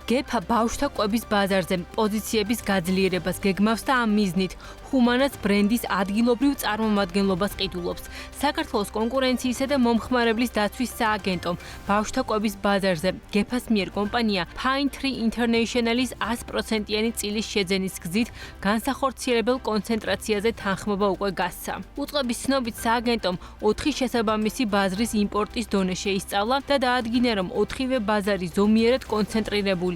გეფა ბავშვთა კვების ბაზარზე პოზიციების გაძლიერებას გეგმავს და ამ მიზნით ჰუმანას ბრენდის ადგილობრივ წარმომადგენლობას ყიდულობს. საქართველოს კონკურენციისა და მომხმარებლის დაცვის სააგენტომ ბავშვთა კვების ბაზარზე გეფას მიერ კომპანია Pine Tree International-ის 100%-იანი წილის შეძენის გზით განსახორციელებელ კონცენტრაციაზე თანხმობა უკვე გასცა. უწყების ცნობით სააგენტომ 4 შესაბამისი ბაზრის იმპორტის დონე შეისწავლა და დაადგინა, რომ 4-ვე ბაზარი ზომიერად კონცენტრირებულია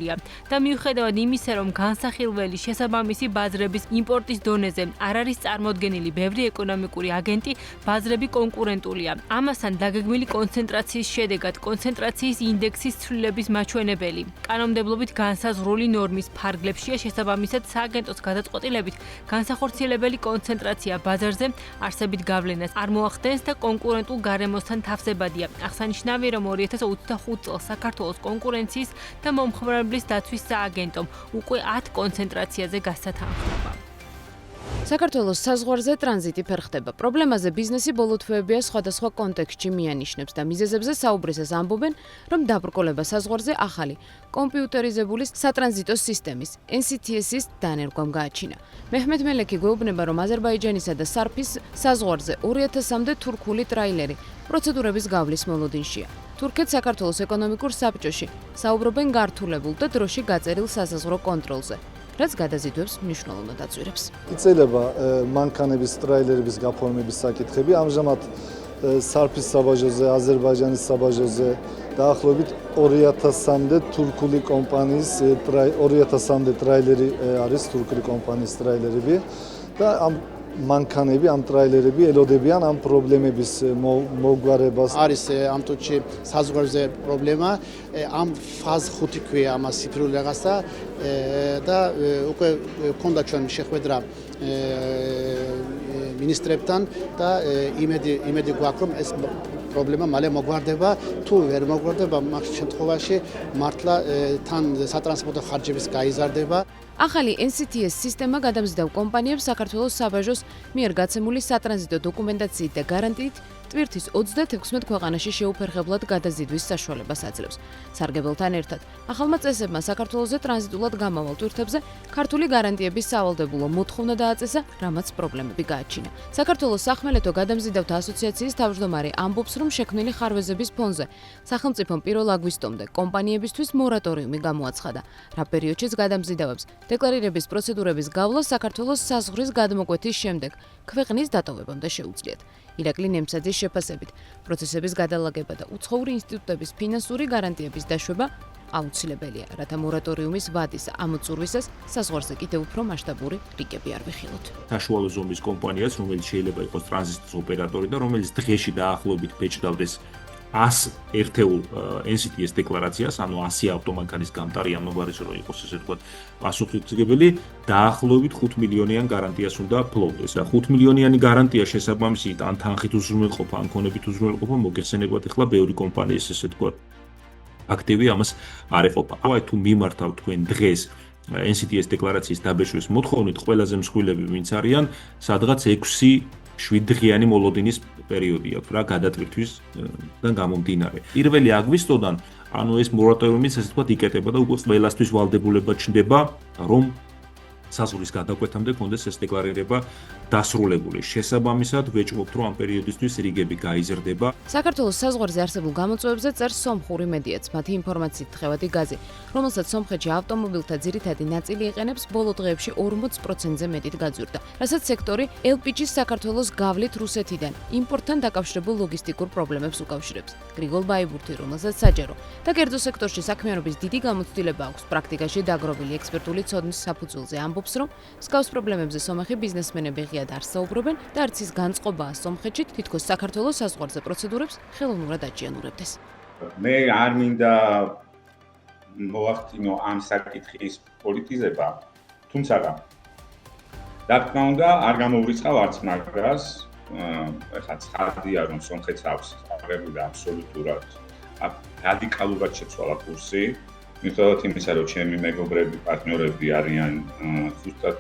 და მიუხედავად იმისა, რომ განსახილველი შესაბამისი ბაზრების იმპორტის დონეზე არ არის წარმოდგენილი ბევრი ეკონომიკური აგენტი, ბაზრები კონკურენტულია. ამასთან დაგეგმილი კონცენტრაციის შედეგად კონცენტრაციის ინდექსის ცვლილების მაჩვენებელი კანონმდებლობით განსაზღვრული ნორმის ფარგლებშია, შესაბამისად სააგენტოს გადაწყვეტილებით განსახორციელებელი კონცენტრაცია ბაზარზე არსებით გავლენას არ მოახდენს და კონკურენტულ გარემოსთან თავსებადია. აღსანიშნავია, რომ 2025 წელს საქართველოს კონკურენციის და მომხმარებლის დაცვის სააგენტომ უკვე 10 კონცენტრაციაზე გასცა თანხმობა. საქართველოს საზღვარზე ტრანზიტი ფერხდება. პრობლემაზე ბიზნესი ბოლო თვეებია სხვადასხვა კონტექსტში მიანიშნებს და მიზეზებზე საუბრისას ამბობენ, რომ დაბრკოლება საზღვარზე ახალი კომპიუტერიზებული სატრანზიტო სისტემის NCTS-ის დანერგვამ გააჩინა. მეჰმედ მელექი გვეუბნება, რომ აზერბაიჯანისა და სარფის საზღვარზე 2000-მდე თურქული ტრაილერი პროცედურების გავლის მოლოდინშია. თურქეთს საქართველოს ეკონომიკურ საბჭოში საუბრობენ გართულებულ და დროში გაწერილ საზაზღვრო კონტროლზე, რაც გადაზიდვებს მნიშვნელოვნად აწვირებს. იწელება მანქანების ტრაილერების გაფორმების საკითხები. ამჟამად სარფის საბაჟოზე, აზერბაიჯანის საბაჟოზე დაახლოებით 2000-მდე თურქული კომპანიის 2000-მდე ტრაილერი არის თურქული კომპანიის ტრაილერები და ამ მანქანები, ამ ტრაილერები ელოდებიან ამ პრობლემების მოგვარებას. არის ამ თუჩი საზღვარზე პრობლემა, ამ ფაზ 5 ქვია ამას ციფრული რაღაცა და უკვე ქონდა ჩვენ შეხვედრა მინისტრებთან და იმედი გვაქვს, რომ ეს პრობლემა მალე მოგვარდება. თუ ვერ მოგვარდება, მაგ შემთხვევაში მართლა თან სატრანსპორტო ხარჯების გაიზარდება. ახალი NCTS სისტემა გადამზიდავ კომპანიებს საქართველოს საბაჟოს მიერ გაცემული სატრანზიტო დოკუმენტაციით და გარანტიით ტვირთის 36 ქვეყანაში შეუფერხებლად გადაზიდვის საშუალებას აძლევს. სარგებელთან ერთად, ახალმა წესებმა საქართველოზე ტრანზიტულად გამავალ ტვირთებზე ქართული გარანტიების სავალდებულო მოთხოვნა დააწესა, რამაც პრობლემები გააჩინა. საქართველოს სახმელეთო გადამზიდავთა ასოციაციის თავმჯდომარე ამბობს, რომ შექმნილი ხარვეზების ფონზე სახელმწიფომ 1 აგვისტომდე კომპანიებისთვის მორატორიუმი გამოაცხადა, რა პერიოდშიც გადამზიდავებს დეკლარირების პროცედურების გავლა საქართველოს საზღვრის გადმოკვეთის შემდეგ ქვეყნის დატოვებამდე შეუძლიათ. ირაკლი ნემცაძის შეფასებით, პროცესების გადალაგება და უცხოური ინსტიტუტების ფინანსური გარანტიების დაშვება აუცილებელია, რათა მორატორიუმის ვადის ამოწურვისას საზღვარზე კიდევ უფრო მასშტაბური რიგები არ ვიხილოთ. საშუალო ზომის კომპანიას, რომელიც შეიძლება იყოს ტრანზიტის ოპერატორი და რომელიც დღეში დაახლოებით ბეჭდავდეს 100 ერთეულ NCTS დეკლარაციას, ანუ 100 ავტომანქანის გამტარი ამნობარისო რომ იყოს ესე ვთქვათ პასუხისმგებელი, დაახლოებით 5 მილიონიან გარანტიას უნდა ფლობდეს. და 5 მილიონიანი გარანტია შესაბამისით ან თანხით უზრუნველყოფა, ან ქონებით უზრუნველყოფა მოგეხსენებათ ახლა ბევრი კომპანიის ესე ვთქვათ აქტივი ამას არ ეყოფა. აი თუ მიმართავ თქვენ დღეს NCTS დეკლარაციის დაბეჭდვის მოთხოვნით, ყველაზე მსხვილები ვინც არიან, სადღაც 6-7 დღიანი მოლოდინის პერიოდი აქვს რა გადატვირთვისგან გამომდინარე. 1 აგვისტოდან ანუ ეს მორატორიუმიც ესე ვთქვათ იკეტება და უკვე ყველასთვის ვალდებულება ჩნდება, რომ საზღვრის გადაკვეთამდე კონდეს ეს დეკლარირება დასრულებული. შესაბამისად, ვეჭვობთ, რომ ამ პერიოდისთვის რიგები გაიზრდება. საქართველოს საზღვარზე არსებულ გამოწვევებზე წერს სომხური მედიაც. მათი ინფორმაციით თხევადი გაზი, რომელსაც სომხეთში ავტომობილთა ძირითადი ნაწილი იყენებს, ბოლო დღეებში 40%-ზე მეტით გაძვირდა, რასაც სექტორი LPG-ს საქართველოს გავლით რუსეთიდან იმპორტთან დაკავშირებულ ლოგისტიკურ პრობლემებს უკავშირებს. გრიგოლ ბაიბურთი, რომელსაც საჯარო და კერძო სექტორში საქმიანობის დიდი გამოცდილება აქვს, პრაქტიკაში დაგროვილი ექსპერტული ცოდნის საფუძველზე ამბობს, რომ მსგავს პრობლემებზე სომეხი ბიზნესმენები ღიად არ საუბრობენ და არც ის განწყობაა სომხეთში, თითქოს საქართველოს საზღვარზე პროცედურებს ხელოვნურად აჭიანურებდეს. მე არ მინდა მოახდინო ამ საკითხის პოლიტიზება, თუმცა რა თქმა უნდა არ გამოვრიცხავ არც მაგრას, ეხლა ცხადია რომ სომხეთს აქვს აღებული აბსოლუტურად რადიკალურად შეცვალა კურსი. მიუხედავად იმისა, რომ ჩემი მეგობრები, პარტნიორები არიან ზუსტად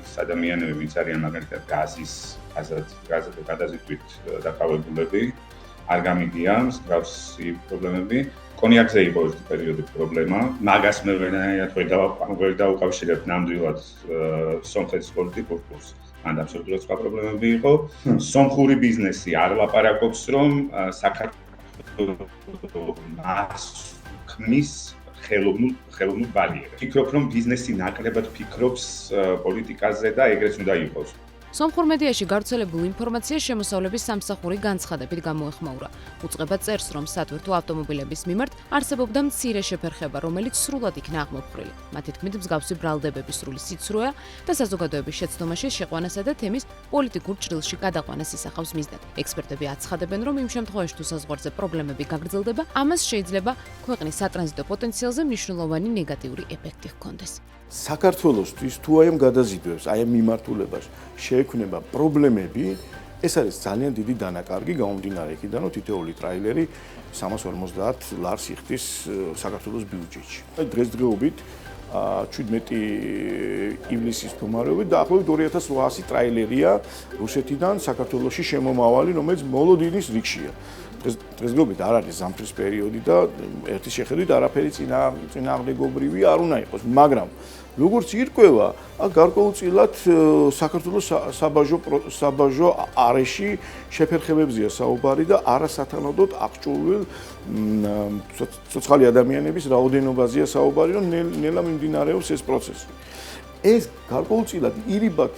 ის ადამიანები, ვინც არიან მაგალითად გაზის გადაზიდვით დაკავებულები, არ გამიგია მსგავსი პრობლემები. კონიაკზე იყო ერთი პერიოდი პრობლემა, მაგას მე ვერ დავუკავშირებ ნამდვილად სომხეთის პოლიტიკურ კურსს. მან აბსოლუტურად სხვა პრობლემები იყო. სომხური ბიზნესი არ ლაპარაკობს, რომ საქართველოს ქმნის ხელოვნურ ბარიერებს. ფიქრობ, რომ ბიზნესი ნაკლებად ფიქრობს პოლიტიკაზე და ეგრეც უნდა იყოს. სომხურ მედიაში გავრცელებულ ინფორმაციას შემოსავლების სამსახური განცხადებით გამოეხმაურა. უწყება წერს, რომ სატვირთო ავტომობილების მიმართ არსებობდა მცირე შეფერხება, რომელიც სრულად იქნა აღმოფხრილი. მათი თქმით, მსგავსი ბრალდებების სრული სიცრუეა და საზოგადოების შეცდომაში შეყვანასა და თემის პოლიტიკურ ჭრილში გადაყვანას ისახავს მიზნად. ექსპერტები აცხადებენ, რომ იმ შემთხვევაში თუ საზღვარზე პრობლემები გაგრძელდება, ამას შეიძლება ქვეყნის სატრანზიტო პოტენციალზე მნიშვნელოვანი ნეგატიური ეფექტი ჰქონდეს. საქართველოსთვის თუ აი ამ გადაზიდვებს, აი ამ მიმართულებას შეექმნება პრობლემები, ეს არის ძალიან დიდი დანაკარგი გამომდინარე იქიდან, რომ თითოეული ტრაილერი 350 ლარს იხდის საქართველოს ბიუჯეტში. დღესდღეობით 17 ივლისის თომარობით დაახლოებით 2800 ტრაილერია რუსეთიდან საქართველოში შემომავალი, რომელიც მოლოდინის რიგშია. დღესდღეობით არ არის ზამთრის პერიოდი და ერთის შეხედვით არაფერი წინააღმდეგობრივი არ უნდა იყოს, მაგრამ როგორც ირკვევა, გარკვეულწილად საქართველოს საბაჟო არეში შეფერხებებზეა საუბარი და არასათანადოდ აღჭურვილ ცოცხალი ადამიანების რაოდენობაზეა საუბარი, რომ ნელა მიმდინარეობს ეს პროცესი. ეს გარკვეულწილად ირიბად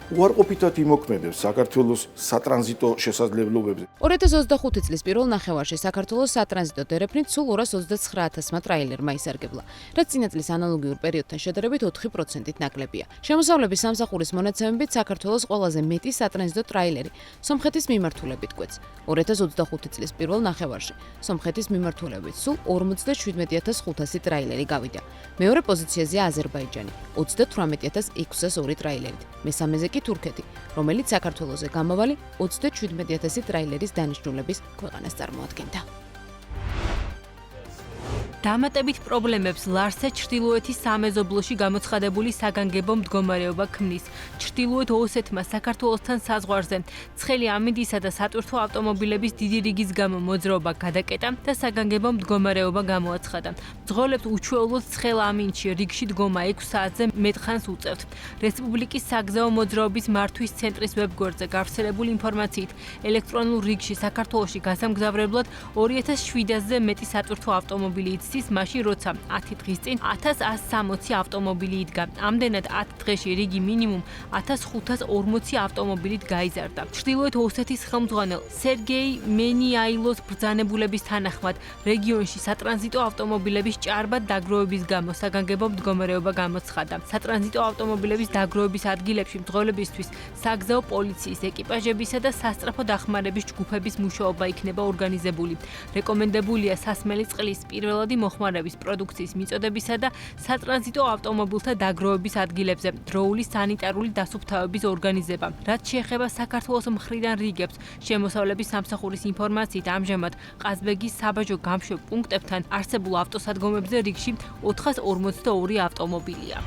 უარყოფითად იმოქმედებს საქართველოს სატრანზიტო შესაძლებლობებზე. 2025 წლის პირველ ნახევარში საქართველოს სატრანზიტო დერეფნით სულ 229,000 ტრაილერმა ისარგებლა, რაც წინა წლის ანალოგიურ პერიოდთან შედარებით 4%-ით ნაკლებია. შემოსავლების სამსახურის მონაცემებით საქართველოს ყველაზე მეტი სატრანზიტო ტრაილერი სომხეთის მიმართულებით კვეთს. 2025 წლის პირველ ნახევარში სომხეთის მიმართულებით სულ 57,500 ტრაილერი გავიდა. მეორე პოზიციაზეა აზერბაიჯანი 38,602 ტრაილერით. მესამეზე თურქეთი, რომელიც საქართველოზე გამავალი 37,000 ტრაილერის დანიშნულების ქვეყანას წარმოადგენდა. დამატებით პრობლემებს ლარსე ჩრდილოეთის სამეზობლოში გამოცხადებული საგანგებო მდგომარეობა ქმნის. ჩრდილოეთ ოსეთმა საქართველოსთან საზღვარზე ცხელი ამინდისა და სატვირთო ავტომობილების დიდი რიგის გამო მოძრაობა გადაკეტა და საგანგებო მდგომარეობა გამოაცხადა. მძღოლებს უჩვეულოდ ცხელ ამინდში რიგში დგომა 6 საათზე მეტხანს უწევთ. რესპუბლიკის საგზაო მოძრაობის მართვის ცენტრის ვებგვერდზე გავრცელებული ინფორმაციით, ელექტრონულ რიგში საქართველოში გასამგზავრებლად 2700-ზე მეტი სატვირთო ავტომობილი იცის, მაშინ როცა 10 დღის წინ 1160 ავტომობილი იდგა. ამდენად 10 დღეში რიგი მინიმუმ 1540 ავტომობილით გაიზარდა. ჩრდილოეთ ოსეთის ხელმძღვანელ სერგეი მენიაილოს ბრძანებულების თანახმად რეგიონში სატრანზიტო ავტომობილების ჭარბად დაგროვების გამო საგანგებო მდგომარეობა გამოცხადა. სატრანზიტო ავტომობილების დაგროვების ადგილებში მძღოლებისთვის საგზაო პოლიციის ეკიპაჟებისა და სასწრაფო დახმარების ჯგუფების მუშაობა იქნება ორგანიზებული. რეკომენდებულია სასმელი წყლის პირველადი მოხმარების პროდუქციის მიწოდებისა და სატრანზიტო ავტომობილთა დაგროვების ადგილებზე დროული სანიტარული დასუფთავების ორგანიზება. რაც შეეხება საქართველოს მხრიდან რიგებს, შემოსავლების სამსახურის ინფორმაციით ამჟამად ყაზბეგის საბაჟო გამშვებ პუნქტებთან არსებულ ავტოსადგომებზე რიგში 442 ავტომობილია.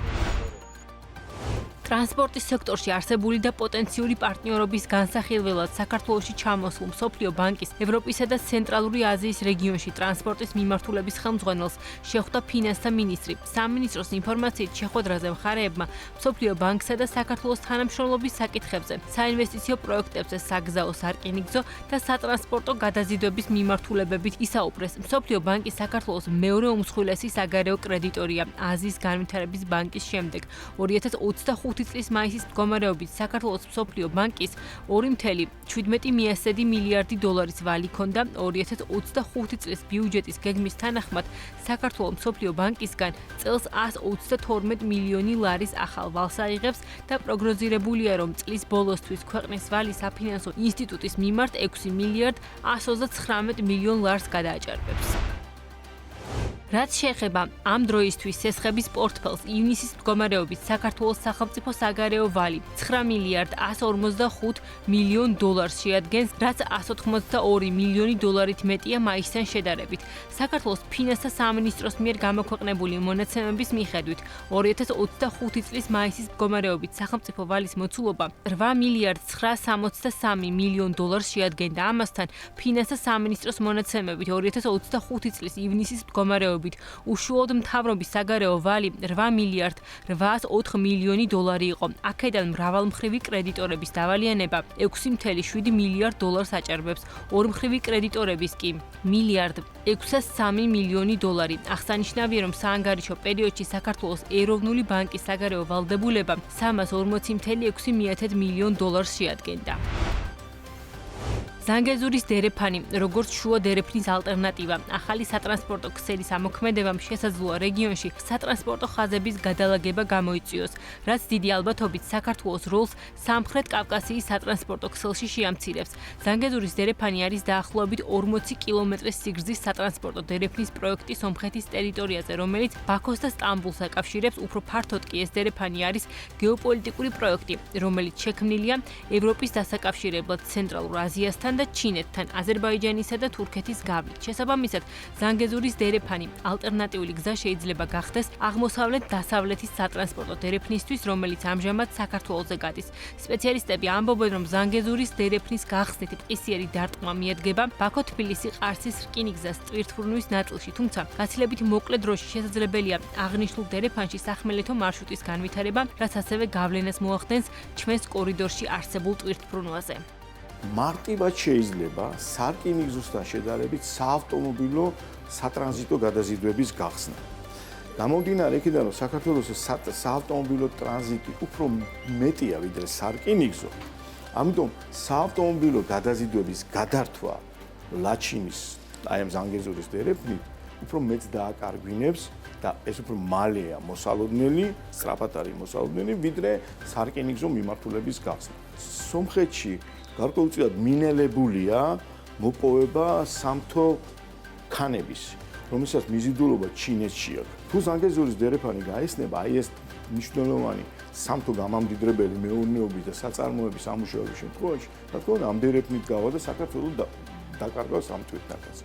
ტრანსპორტის სექტორში არსებული და პოტენციური პარტნიორობის განსახილველად საქართველოში ჩამოსულ მსოფლიო ბანკის ევროპისა და ცენტრალური აზიის რეგიონში ტრანსპორტის მიმართულების ხელმძღვანელს შეხვდა ფინანსთა მინისტრი. სამინისტროს ინფორმაციით შეხვედრაზე მხარეებმა მსოფლიო ბანკსა და საქართველოს თანამშრომლობის საკითხებზე, საინვესტიციო პროექტებზე, საგზაო, სარკინიგზო და სატრანსპორტო გადაზიდვების მიმართულებებით ისაუბრეს. მსოფლიო ბანკი საქართველოს მეორე უმსხვილესი საგარეო კრედიტორია აზიის განვითარების ბანკის შემდეგ. 2025 წლის მაისის მდგომარეობით საქართველოს მსოფლიო ბანკის 2,17 მილიარდი დოლარის ვალი ჰქონდა. 2025 წლის ბიუჯეტის გეგმის თანახმად საქართველოს მსოფლიო ბანკისგან წელს 132 მილიონი ლარის ახალ ვალს აიღებს და პროგნოზირებულია, რომ წლის ბოლოსთვის ქვეყნის ვალი საფინანსო ინსტიტუტის მიმართ 6 მილიარდ 129 მილიონ ლარს გადააჭარბებს. რაც შეეხება ამ დროისთვის სესხების პორტფელს, ივნისის მდგომარეობით საქართველოს სახელმწიფო საგარეო ვალი 9 მილიარდ 145 მილიონ დოლარს შეადგენს, რაც 182 მილიონი დოლარით მეტია მაისთან შედარებით. საქართველოს ფინანსთა სამინისტროს მიერ გამოქვეყნებული მონაცემების მიხედვით 2025 წლის მაისის მდგომარეობით სახელმწიფო ვალის მოცულობა 8 მილიარდ 963 მილიონ დოლარს შეადგენდა. ამასთან ფინანსთა სამინისტროს მონაცემებით 2025 წლის ივნისის მდგომარეობით უშუალოდ მთავრობის საგარეო ვალი 8 მილიარდ 804 მილიონი დოლარი იყო. აქედან მრავალმხრივი კრედიტორების დავალიანება 6.7 მილიარდ დოლარს აჭარბებს. ორმხრივი კრედიტორების კი მილიარდ 603 მილიონი დოლარი. აღსანიშნავია, რომ საანგარიშო პერიოდში საქართველოს ეროვნული ბანკის საგარეო ვალდებულება 340.6 მილიონ დოლარს შეადგენდა. ზანგეზურის დერეფანი, როგორც შუა დერეფნის ალტერნატივა, ახალი სატრანსპორტო ქსელის ამოქმედებამ შესაძლოა რეგიონში სატრანსპორტო ხაზების გადალაგება გამოიწვიოს, რაც დიდი ალბათობით საქართველოს როლს სამხრეთ კავკასიის სატრანსპორტო ქსელში შეამცირებს. ზანგეზურის დერეფანი არის დაახლოებით 40 კილომეტრის სიგრძის სატრანსპორტო დერეფნის პროექტი სომხეთის ტერიტორიაზე, რომელიც ბაქოს და სტამბულს აკავშირებს. უფრო ფართოდ კი ეს დერეფანი არის გეოპოლიტიკური პროექტი, რომელიც შექმნილია ევროპის დასაკავშირებლად ცენტრალურ აზიასთან და ჩინეთთან, აზერბაიჯანისა და თურქეთის გავლით. შესაბამისად, ზანგეზურის დერეფანი ალტერნატიული გზა შეიძლება გახდეს აღმოსავლეთ-დასავლეთის სატრანსპორტო დერეფნისთვის, რომელიც ამჟამად საქართველოზე გადის. სპეციალისტები ამბობენ, რომ ზანგეზურის დერეფნის გახსნით მყისიერი დარტყმა მიადგება ბაქო-თბილისი-ყარსის რკინიგზას ტვირთფრუნვის ნაწილში, თუმცა გაცილებით მოკლე დროში შესაძლებელია აღნიშნულ დერეფანში სახმელეთო მარშრუტის განვითარება, რაც ასევე გავლენას მოახდენს ჩვენს კორიდორში არსებულ ტვირთფრუნვაზე. მარტივად შეიძლება სარკინიგზოსთან შედარებით საავტომობილო სატრანზიტო გადაზიდვების გახსნა. გამომდინარე იქიდან, რომ საქართველოს საავტომობილო ტრანზიტი უფრო მეტია ვიდრე სარკინიგზო, ამიტომ საავტომობილო გადაზიდვების გადართვა ლაჩინის, აი ამ ზანგეზურის დერეფნით უფრო მეტს დააკარგვინებს და ეს უფრო მალეა მოსალოდნელი, სწრაფად არის მოსალოდნელი, ვიდრე სარკინიგზო მიმართულების გახსნა. სომხეთში გარკვეულწილად მინელებულია მოპოვება სამთო ქანების, რომელსაც მიზიდულობა ჩინეთში აქვს. თუ ზანგეზურის დერეფანი გაიხსნება, აი ეს მნიშვნელოვანი სამთო გამამდიდრებელი მეურნეობის და საწარმოების სამუშაოების შემთხვევაში, რა თქმა უნდა, ამ დერეფნით გავა და საქართველოს დაკარგავს ამ თვითნაკაზე.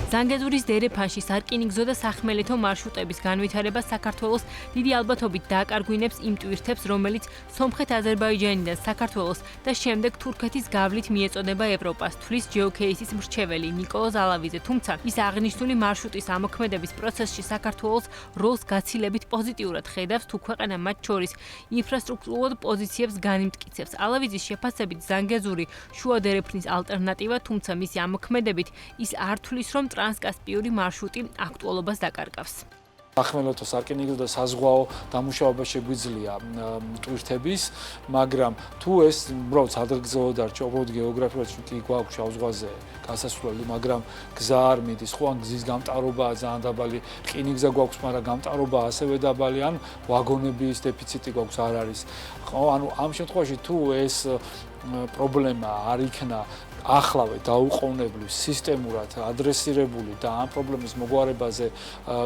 ზანგეზურის დერეფანში სარკინიგზო და სახმელეთო მარშრუტების განვითარება საქართველოს დიდი ალბათობით დააკარგვინებს იმ ტვირთებს, რომელიც სომხეთ-აზერბაიჯანიდან საქართველოს და შემდეგ თურქეთის გავლით მიეწოდება ევროპას, თვლის ჯეოქეისის მრჩეველი ნიკოლოზ ალავიძე. თუმცა ის აღნიშნული მარშრუტის ამოქმედების პროცესში საქართველოს როლს გაცილებით პოზიტიურად ხედავს, თუ ქვეყანა მათ შორის ინფრასტრუქტურულად პოზიციებს განიმტკიცებს. ალავიძის შეფასებით ზანგეზური შუა დერეფნის ალტერნატივა, თუმცა მისი ამოქმედებით ის არ თვლის, რომ ტრანსკასპიური მარშრუტი აქტუალობას დაკარგავს. სახმელეთო სარკინიგზო და საზღვაო დამუშავება შეგვიძლია ტვირთების, მაგრამ თუ ეს უბრალოდ სადღეგრძელო დარჩა, უბრალოდ გეოგრაფიულად კი გვაქვს შავ ზღვაზე გასასვლელი, მაგრამ გზა არ მიდის, ხო, ან გზის გამტარობაა ძალიან დაბალი, რკინიგზა გვაქვს, მაგრამ გამტარობა ასევე დაბალი, ან ვაგონების დეფიციტი გვაქვს არ არის. ხო, ანუ ამ შემთხვევაში თუ ეს პრობლემა არ იქნა ახლავე დაუყოვნებლივ სისტემურად ადრესირებული და ამ პრობლემის მოგვარებაზე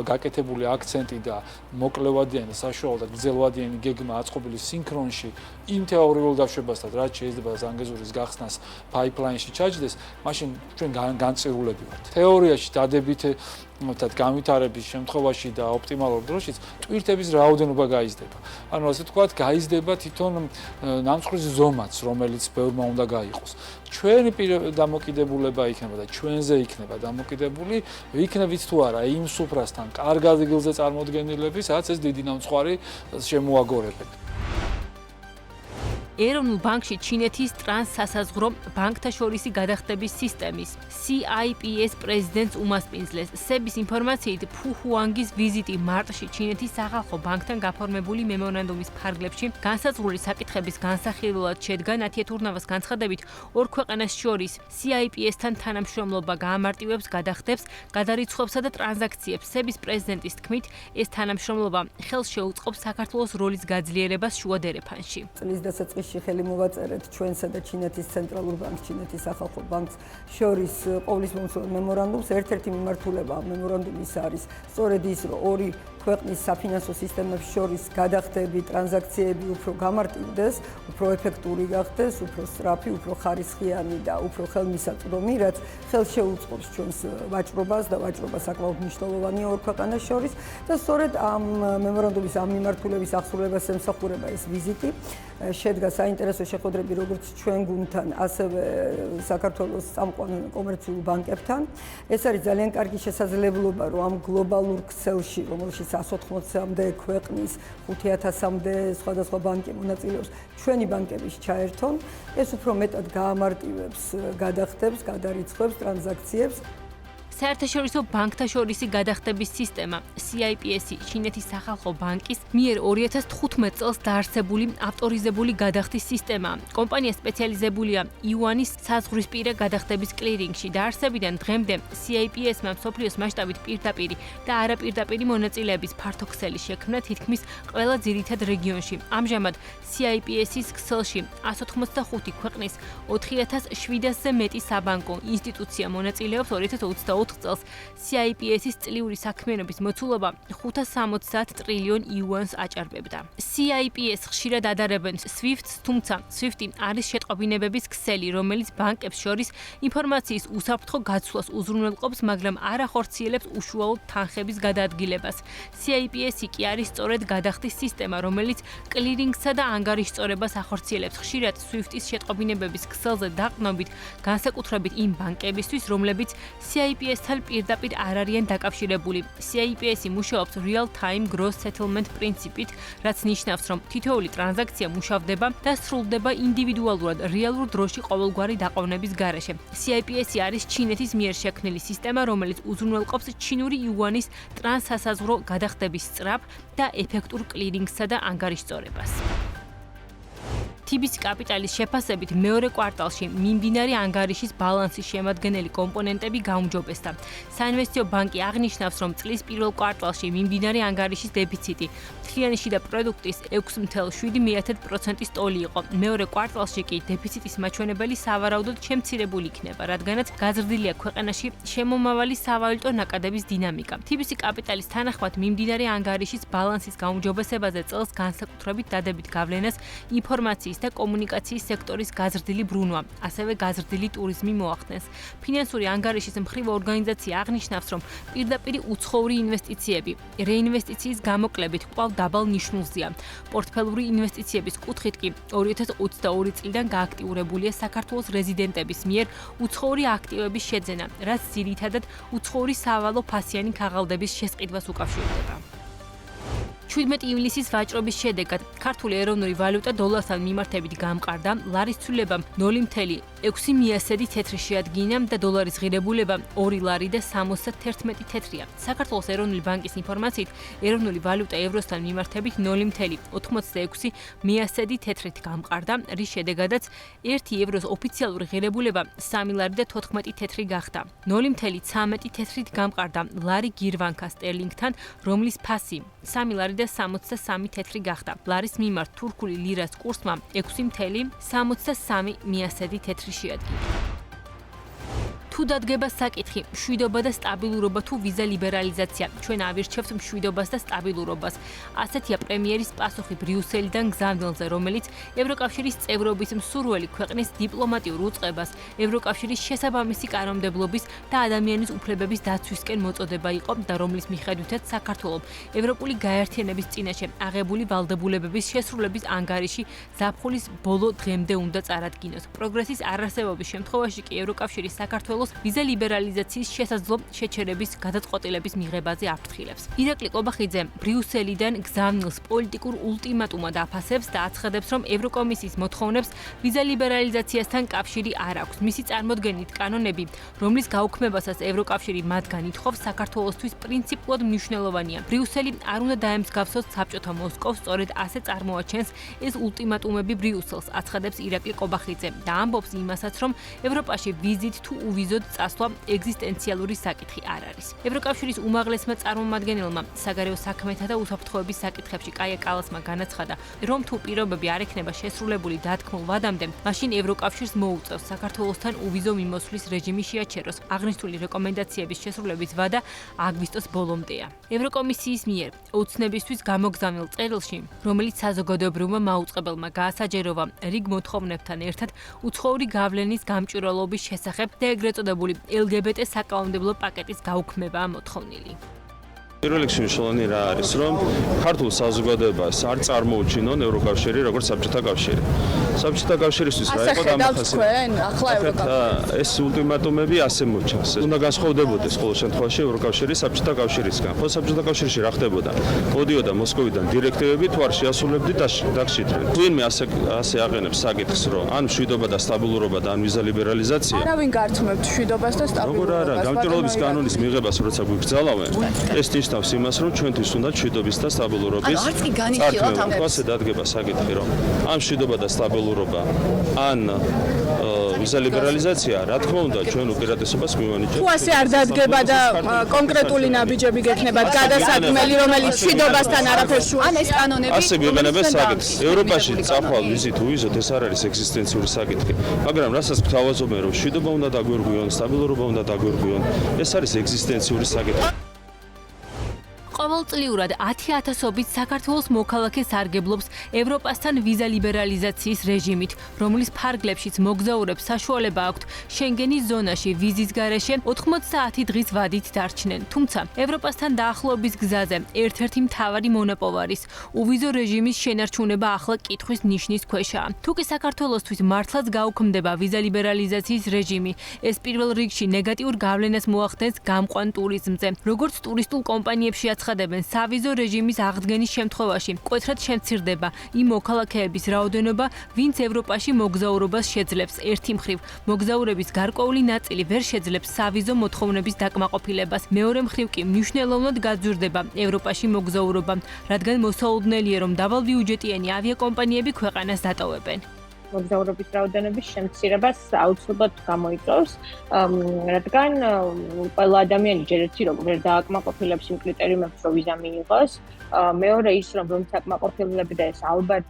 გაკეთებული აქცენტი და მოკლევადიანი და საშუალო და გრძელვადიანი გეგმა აწყობილი სინქრონში იმ თეორიულ დაშვებასთან, რაც შეიძლება ზანგეზურის გახსნას ფაიპლაინში ჩაჯდეს, მაშინ ჩვენ განწირულები ვართ. თეორიაში დადებით თათ განვითარების შემთხვევაში და ოპტიმალურ დროშიც ტვირთების რაოდენობა გაიზრდება. ანუ ასე ვთქვათ, გაიზრდება თვითონ ნამსხვრიის ზომაც, რომელიც ბევრმა უნდა გაიყოს. ჩვენი დამოკიდებულება იქნება და ჩვენზე იქნება დამოკიდებული, ვიქნებით თუ არა იმ სუფრასთან კარგ ადგილზე წარმოდგენილები, სადაც ეს დიდი ნამსხვარი შემოაგორებენ. ეროვნულ ბანკში ჩინეთის ტრანსსასაზღვრო ბანკთა შორისი გადახდების სისტემის CIPS პრეზიდენტს უმასპინძლეს. სების ინფორმაციით, ფუ ჰუანგის ვიზიტი მარტში ჩინეთის სახალხო ბანკთან გაფორმებული მემორანდუმის ფარგლებში განსაზღვრული საკითხების განსახილველად შედგა. ნათია თურნავას განცხადებით, ორ ქვეყანას შორის CIPS-თან თანამშრომლობა გაამარტივებს გადახდებს, გადარიცხვებსა და ტრანზაქციებს. სების პრეზიდენტის თქმით, ეს თანამშრომლობა ხელს შეუწყობს საქართველოს როლის გაძლიერებას შუა დერეფანში. წლის დასაწყისში აჯანყისში ხელი მოვაწერეთ ჩვენსა და ჩინეთის ცენტრალურ ბანკს, ჩინეთის სახალხო ბანკს შორის ყოვლისმომცველ მემორანდუმს. ერთ-ერთი მიმართულება ამ მემორანდუმის არის სწორედ ის, რომ ორი ქვეყნის საფინანსო სისტემებს შორის გადახდები, ტრანზაქციები უფრო გამარტივდეს, უფრო ეფექტური გახდეს, უფრო სწრაფი, უფრო ხარისხიანი და უფრო ხელმისაწვდომი, რაც ხელს შეუწყობს ჩვენს ვაჭრობას და ვაჭრობა საკმაოდ მნიშვნელოვანია ორ ქვეყანას შორის და სწორედ ამ მემორანდუმის ამ მიმართულების აღსრულებას ემსახურება ეს ვიზიტი. შედგა საინტერესო შეხვედრები როგორც ჩვენ გუნდთან, ასევე საქართველოს წამყვან კომერციულ ბანკებთან. ეს არის ძალიან კარგი შესაძლებლობა, რომ ამ გლობალურ ქსელში, რომელშიც 180-მდე ქვეყნის 5000-მდე სხვადასხვა ბანკი მონაწილეობს, ჩვენი ბანკების ჩაერთონ, ეს უფრო მეტად გაამარტივებს გადახდებს, გადარიცხვებს, ტრანზაქციებს. საერთაშორისო ბანკთა შორისი გადახდების სისტემა CIPS-ი ჩინეთის სახალხო ბანკის მიერ 2015 წელს დაარსებული ავტორიზებული გადახდის სისტემაა. კომპანია სპეციალიზებულია იუანის საზღვრისპირა გადახდების კლირინგში. დაარსებიდან დღემდე CIPS-მა მსოფლიოს მასშტაბით პირდაპირი და არაპირდაპირი მონაწილეების ფართოქსელი შექმნა თითქმის ყველა ძირითად რეგიონში. ამჟამად CIPS-ის ქსელში 185 ქვეყნის 4700-ზე მეტი საბანკო ინსტიტუცია მონაწილეობს. 2024 წელს CIPS-ის წლიური საქმიანობის მოცულობა 570 ტრილიონ იუანს აჭარბებდა. CIPS ხშირად ადარებენ SWIFT-ს, თუმცა SWIFT-ი არის შეტყობინებების ქსელი, რომელიც ბანკებს შორის ინფორმაციის უსაფრთხო გაცვლას უზრუნველყოფს, მაგრამ არ ახორციელებს უშუალოდ თანხების გადაადგილებას. CIPS-ი კი არის სწორედ გადახდის სისტემა, რომელიც კლირინგსა და ანგარიშწორებას ახორციელებს. ხშირად SWIFT-ის შეტყობინებების ქსელზე დაყრდნობით, განსაკუთრებით იმ ბანკებისთვის, რომლებიც CIPS-თან პირდაპირ არ არიან დაკავშირებული. CIPS-ი მუშაობს real-time gross settlement პრინციპით, რაც ნიშნავს, რომ თითოეული ტრანზაქცია მუშავდება და სრულდება ინდივიდუალურად, რეალურ დროში ყოველგვარი დაყოვნების გარეშე. CIPS-ი არის ჩინეთის მიერ შექმნილი სისტემა, რომელიც უზრუნველყოფს ჩინური იუანის ტრანსსაზღვრო გადახდების სწრაფ და ეფექტურ კლირინგსა და ანგარიშწორებას. TBC კაპიტალის შეფასებით მეორე კვარტალში მიმდინარე ანგარიშის ბალანსის შემადგენელი კომპონენტები გაუმჯობესდა. საინვესტიციო ბანკი აღნიშნავს, რომ წლის პირველ კვარტალში მიმდინარე ანგარიშის დეფიციტი მთლიანი შიდა პროდუქტის 6.7%-ის ტოლი იყო. მეორე კვარტალში კი დეფიციტის მაჩვენებელი სავარაუდოდ შემცირებული იქნება, რადგანაც გაზრდილია ქვეყანაში შემომავალი სავალუტო ნაკადების დინამიკა. TBC კაპიტალის თანახმად მიმდინარე ანგარიშის ბალანსის გაუმჯობესებაზე წელს განსაკუთრებით დადებით გავლენას ინფორმაციის და კომუნიკაციის სექტორის გაზრდილი ბრუნვა, ასევე გაზრდილი ტურიზმი მოახდენს. ფინანსური ანგარიშის მხრივ ორგანიზაცია აღნიშნავს, რომ პირდაპირი უცხოური ინვესტიციები რეინვესტიციის გამოკლებით კვლავ დაბალ ნიშნულზეა. პორტფელური ინვესტიციების კუთხით კი 2022 წლიდან გააქტიურებულია საქართველოს რეზიდენტების მიერ უცხოური აქტივების შეძენა, რაც ძირითადად უცხოური სავალო ფასიანი ქაღალდების შესყიდვას უკავშირდება. 17 ივლისის ვაჭრობის შედეგად ქართული ეროვნული ვალუტა დოლართან მიმართებით გამყარდა, ლარის ცვლილებამ 0.6 მიასედი თეთრი შეადგინა და დოლარის ღირებულება 2 ლარი და 71 თეთრია. საქართველოს ეროვნული ბანკის ინფორმაციით, ეროვნული ვალუტა ევროსთან მიმართებით 0.86 მიასედი თეთრით გამყარდა, რის შედეგადაც 1 ევროს ოფიციალური ღირებულება 3 ლარი და 14 თეთრი გახდა. 0.13 თეთრით გამყარდა ლარი გირვანკა სტერლინგთან, რომლის ფასი 3 ლარი და 63 თეთრი გახდა. ლარის მიმართ თურქული ლირას კურსმა 6.63 მიასედი თეთრი შეადგინა. თუ დადგება საკითხი, მშვიდობა და სტაბილურობა თუ ვიზა ლიბერალიზაცია, ჩვენ ავირჩევთ მშვიდობას და სტაბილურობას. ასეთია პრემიერის პასუხი ბრიუსელიდან გზავნილზე, რომელიც ევროკავშირის წევრობის მსურველი ქვეყნის დიპლომატიურ უწყებას, ევროკავშირის შესაბამისი კანონმდებლობის და ადამიანის უფლებების დაცვისკენ მოწოდება იყო და რომლის მიხედვითაც საქართველოს ევროპული გაერთიანების წინაშე აღებული ვალდებულებების შესრულების ანგარიში ზაფხულის ბოლო დღემდე უნდა წარადგინოს. პროგრესის არარსებობის შემთხვევაში კი ევროკავშირის საქართველოს ვიზა ლიბერალიზაციის შესაძლო შეჩერების გადაწყვეტილების მიღებაზე აფრთხილებს. ირაკლი ყობახიძე ბრიუსელიდან გზავნილს პოლიტიკურ ულტიმატუმად აფასებს და აცხადებს, რომ ევროკომისიის მოთხოვნებს ვიზა ლიბერალიზაციასთან კავშირი არ აქვს. მისი წარმოდგენით კანონები, რომლის გაუქმებასაც ევროკავშირი მათგან ითხოვს, საქართველოსთვის პრინციპულად მნიშვნელოვანია. ბრიუსელი არ უნდა დაემსგავსოს საბჭოთა მოსკოვს, სწორედ ასე წარმოაჩენს ეს ულტიმატუმები ბრიუსელს, აცხადებს ირაკლი ყობახიძე და ამბობს იმასაც, რომ ევროპაში ვიზით თუ უვიზო ვიზოდ წასვლა ეგზისტენციალური საკითხი არ არის. ევროკავშირის უმაღლესმა წარმომადგენელმა საგარეო საქმეთა და უსაფრთხოების საკითხებში კაია კალასმა განაცხადა, რომ თუ პირობები არ ექნება შესრულებული დათქმულ ვადამდე, მაშინ ევროკავშირს მოუწევს საქართველოსთან უვიზო მიმოსვლის რეჟიმი შეაჩეროს. აღნიშნული რეკომენდაციების შესრულების ვადა აგვისტოს ბოლომდეა. ევროკომისიის მიერ ოცნებისთვის გამოგზავნილ წერილში, რომელიც საზოგადოებრივმა მაუწყებელმა გაასაჯეროვა რიგ მოთხოვნებთან ერთად უცხოური გავლენის გამჭვირვალობის შესახებ და ეგრეთ წოდებული LGBT საკანონმდებლო პაკეტის გაუქმებაა მოთხოვნილი. პირველ რიგში მნიშვნელოვანი რა არის, რომ ქართულ საზოგადოებას არ წარმოუჩინონ ევროკავშირი როგორც საბჭოთა კავშირი. საბჭოთა კავშირისთვის რა იყო დამახასიათებელი? ეს ულტიმატუმები ასე მოჩანს. უნდა განსხვავდებოდეს ყოველ შემთხვევაში ევროკავშირი საბჭოთა კავშირისგან. ხო, საბჭოთა კავშირში რა ხდებოდა? მოდიოდა მოსკოვიდან დირექტივები, თუ არ შეასრულებდით დაგშიტრენ. თუინმე ასე აყენებს საკითხს, რომ ან მშვიდობა და სტაბილურობა და ან ვიზა ლიბერალიზაცია. არავინ გართმევთ მშვიდობას და სტაბილურობას. როგორ არა, გამჭვირვალობის კანონის მიღებას როცა გვიგზალავენ, ეს ნიშნავს იმას, რომ ჩვენთვის უნდა მშვიდობის და სტაბილურობის წარდგენა. ასე დადგება საკითხი, რომ ან მშვიდობა და სტაბილურობა, ან ვიზა ლიბერალიზაცია, რა თქმა უნდა, ჩვენ უპირატესობას მივანიჭებთ. თუ ასე არ დადგება და კონკრეტული ნაბიჯები გექნებათ გადასადგმელი, რომელიც მშვიდობასთან არაფერს შუა ან ეს კანონები ასე გვიყენებენ საკითხს. ევროპაში წახვალ ვიზით უვიზოთ, ეს არ არის ეგზისტენციური საკითხი, მაგრამ რასაც გვთავაზობენ, რომ მშვიდობა უნდა დაგვირგვიონ, სტაბილურობა უნდა დაგვირგვიონ, ეს არის ეგზისტენციური საკითხი. ყოველწლიურად 10,000-ობით საქართველოს მოქალაქე სარგებლობს ევროპასთან ვიზა ლიბერალიზაციის რეჟიმით, რომლის ფარგლებშიც მოგზაურებს საშუალება აქვთ შენგენის ზონაში ვიზის გარეშე 90 დღის ვადით დარჩნენ. თუმცა ევროპასთან დაახლოების გზაზე ერთ-ერთი მთავარი მონაპოვარის უვიზო რეჟიმის შენარჩუნება ახლა კითხვის ნიშნის ქვეშაა. თუ კი საქართველოსთვის მართლაც გაუქმდება ვიზა ლიბერალიზაციის რეჟიმი, ეს პირველ რიგში ნეგატიურ გავლენას მოახდენს გამყვან ტურიზმზე. როგორც ტურისტულ კომპანიებში აცხადებენ, სავიზო რეჟიმის აღდგენის შემთხვევაში მკვეთრად შემცირდება იმ მოქალაქეების რაოდენობა, ვინც ევროპაში მოგზაურობას შეძლებს. ერთი მხრივ, მოგზაურების გარკვეული ნაწილი ვერ შეძლებს სავიზო მოთხოვნების დაკმაყოფილებას. მეორე მხრივ კი მნიშვნელოვნად გაძვირდება ევროპაში მოგზაურობა, რადგან მოსაუდნელია, რომ დავალბიუჯეტიანი ავიაკომპანიები ქვეყანას დატოვებენ. მოგზაურობის რაოდენობის შემცირებას აუცილებლად გამოიწვევს, რადგან ყველა ადამიანი ჯერ ერთი რომ ვერ დააკმაყოფილებს იმ კრიტერიუმებს, რომ ვიზა მიიღოს, მეორე ის რომ რომც აკმაყოფილებდა ეს ალბათ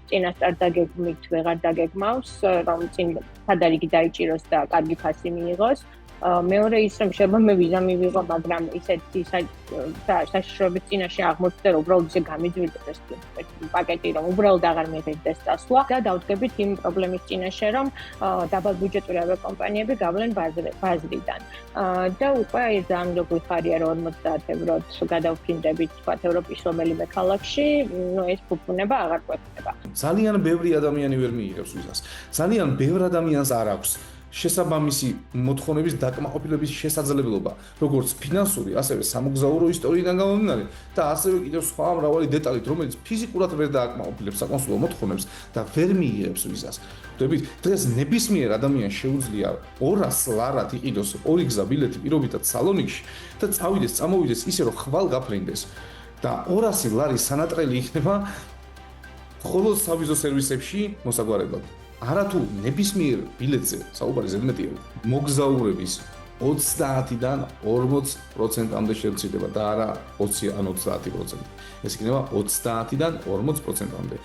წინასწარ დაგეგმით ვეღარ დაგეგმავს, რომ წინ სადარიგი დაიჭიროს და კარგი ფასი მიიღოს. მეორე ის რომ შეიძლება მე ვიზა მივიღო, მაგრამ ისეთი საშიშროების წინაშე აღმოჩნდა, რომ უბრალოდ ისე გამიძვირდეს პაკეტი, რომ უბრალოდ აღარ მიიღდეს წასვლა და დავდგებით იმ პრობლემის წინაშე, რომ დაბალბიუჯეტური ავიაკომპანიები გავლენ ბაზრიდან. და უკვე ძალიან გვიხარია, რომ 50 ევროთ გადავფრინდებით თქვათ ევროპის რომელიმე ქალაქში, ეს ფუფუნება აღარ გვექნება. ძალიან ბევრი ადამიანი ვერ მიიღებს ვიზას. ძალიან ბევრ ადამიანს არ აქვს შესაბამისი მოთხოვნების დაკმაყოფილების შესაძლებლობა, როგორც ფინანსური, ასევე სამოგზაურო ისტორიიდან გამომდინარე და ასევე კიდევ სხვა მრავალი დეტალით, რომელიც ფიზიკურად ვერ დააკმაყოფილებს საკონსულო მოთხოვნებს და ვერ მიიღებს ვიზას. ხვდებით, დღეს ნებისმიერ ადამიანს შეუძლია 200 ლარად იყიდოს ორი გზა ბილეთი პირობითად სალონიკში და წამოვიდეს ისე რომ ხვალ გაფრინდეს და 200 ლარის სანატრელი იქნება მხოლოდ სავიზო სერვისებში მოსაგვარებლად. არათუ ნებისმიერ ბილეთზე საუბარი ზედმეტია მოგზაურების 30-დან 40%-მდე შემცირდება და არა 20 ან 30%. ეს იქნება 30-დან 40%-მდე.